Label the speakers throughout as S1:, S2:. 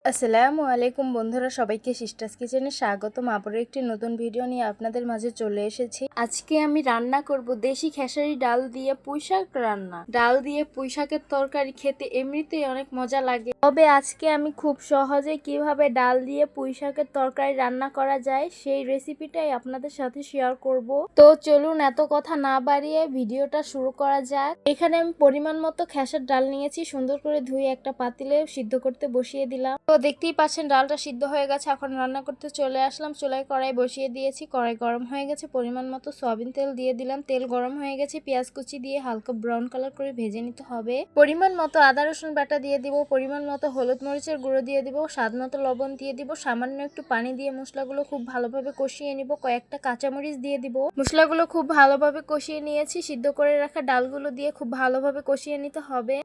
S1: আসসালামু আলাইকুম বন্ধুরা, সবাইকে সিস্টার্স কিচেনে স্বাগতম। আবারও একটি নতুন ভিডিও নিয়ে আপনাদের মাঝে চলে এসেছি। আজকে আমি রান্না করব দেশি খেসারি ডাল দিয়ে পুঁইশাক রান্না। ডাল দিয়ে পুঁইশাকের তরকারি খেতে এমনিতেই অনেক মজা লাগে, তবে আজকে আমি খুব সহজে কিভাবে ডাল দিয়ে পুঁইশাকের তরকারি রান্না করা যায় সেই রেসিপিটাই আপনাদের সাথে শেয়ার করব। তো চলুন এত কথা না বাড়িয়ে ভিডিওটা শুরু করা যাক। এখানে আমি পরিমাণ মতো খেসার ডাল নিয়েছি, সুন্দর করে ধুয়ে একটা পাতিলে সিদ্ধ করতে বসিয়ে দিলাম। তো দেখতেই পাচ্ছেন ডালটা সিদ্ধ হয়ে গেছে। এখন রান্না করতে চলে আসলাম। চুলায় কড়াই বসিয়ে দিয়েছি, কড়াই গরম হয়ে গেছে। পরিমাণ মতো সয়াবিন তেল দিয়ে দিলাম। তেল গরম হয়ে গেছে, পেঁয়াজ কুচি দিয়ে হালকা ব্রাউন কালার করে ভেজে নিতে হবে। পরিমাণ মতো আদা রসুন বাটা দিয়ে দিব, পরিমাণ মতো হলুদ মরিচের গুঁড়ো দিয়ে দিব, স্বাদ মতো লবণ দিয়ে দিব, সামান্য একটু পানি দিয়ে মশলাগুলো খুব ভালোভাবে কষিয়ে নিব। কয়েকটা কাঁচামরিচ দিয়ে দিব। মশলাগুলো খুব ভালোভাবে কষিয়ে নিয়েছি। সিদ্ধ করে রাখা ডালগুলো দিয়ে খুব ভালোভাবে কষিয়ে নিতে হবে।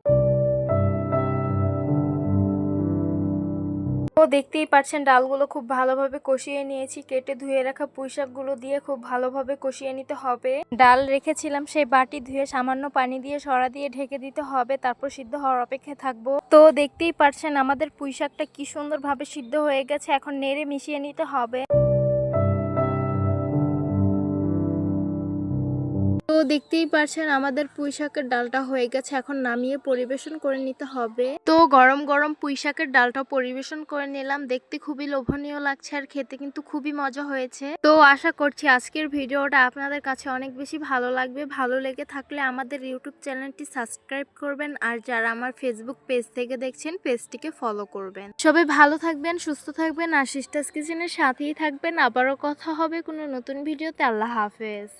S1: তো দেখতেই পাচ্ছেন ডালগুলো খুব ভালোভাবে কষিয়ে নিয়েছি। কেটে ধুয়ে রাখা পুঁইশাকগুলো দিয়ে খুব ভালোভাবে কষিয়ে নিতে হবে। ডাল রেখেছিলাম সেই বাটি ধুয়ে সামান্য পানি দিয়ে সরা দিয়ে ঢেকে দিতে হবে, তারপর সিদ্ধ হওয়ার অপেক্ষায় থাকবো। তো দেখতেই পাচ্ছেন আমাদের পুঁইশাকটা কি সুন্দরভাবে সিদ্ধ হয়ে গেছে। এখন নেড়ে মিশিয়ে নিতে হবে। তো দেখতেই পারছেন আমাদের পুঁইশাকের ডালটা হয়ে গেছে। এখন নামিয়ে পরিবেশন করে নিতে হবে। তো গরম গরম পুঁইশাকের ডালটা পরিবেশন করে নিলাম। দেখতে খুবই লোভনীয় লাগছে আর খেতে কিন্তু খুবই মজা হয়েছে। তো আশা করছি আজকের ভিডিওটা আপনাদের কাছে অনেক বেশি ভালো লাগবে। ভালো লেগে থাকলে আমাদের ইউটিউব চ্যানেলটি সাবস্ক্রাইব করবেন, আর যারা আমার ফেসবুক পেজ থেকে দেখছেন পেজটিকে ফলো করবেন। সবাই ভালো থাকবেন, সুস্থ থাকবেন আর সিস্টার্স কিচেনের সাথেই থাকবেন। আবারও কথা হবে কোনো নতুন ভিডিওতে। আল্লাহ হাফেজ।